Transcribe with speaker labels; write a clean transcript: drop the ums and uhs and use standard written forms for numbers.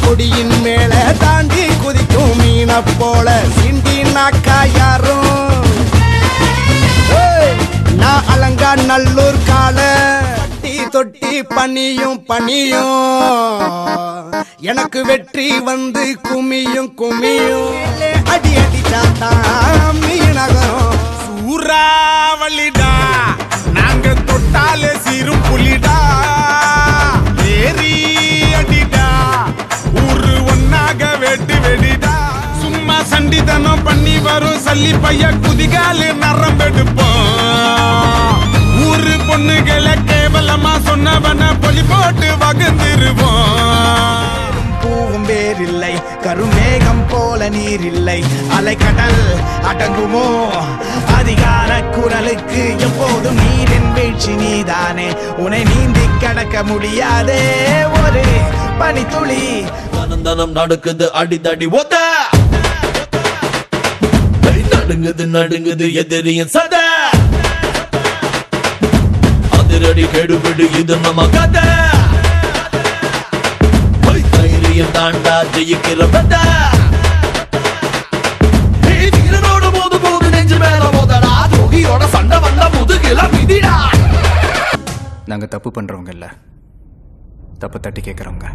Speaker 1: கொடியின் மேல தாண்டி குதிக்கும் மீன போல சிண்டினாக்கா யாரும் நான் அலங்கா நல்லூர் கால தொட்டி பனியும் எனக்கு வெற்றி வந்து குமியும் அடி அடி சாத்தா மீனகம் சூறாவளிடா நாங்க தொட்டாலே சீரும் புலிடா ஏறி அடிடா ஊரு ஒன்னாக வெட்டு வெடிடா சும்மா சண்டிதனம் பண்ணி வரும் சல்லி பைய குதிகாலு நரம்பெடுப்போம் ஊரு பொண்ணுகளை கேவலமா சொன்னவன பொலி போட்டு வகுந்துருவோம் பூவும் வேறில்லை கருமேகம் போல நீர் இல்லை அலைக்கடல் அடங்குமோ அதிகார குரலுக்கு எப்போதும் நீரின் வீழ்ச்சி நீதானே உன்னை நீந்தி கடக்க முடியாதே ஒரு பனித்துளி
Speaker 2: தனம் நடக்குது அடிதடி ஓத நடுங்குது எதிரியின் சத அதிரடி கெடுபிடு இது நம்ம கதை தைரியம் தாண்டா ஜெயிக்கிற பத தீரனோட போது நெஞ்சு மேல போதடா துரோகியோட சண்டை வந்த முதுகில மிதிடா.
Speaker 3: நாங்க தப்பு பண்றவங்க இல்ல, தப்பு தட்டி கேட்கறவங்க.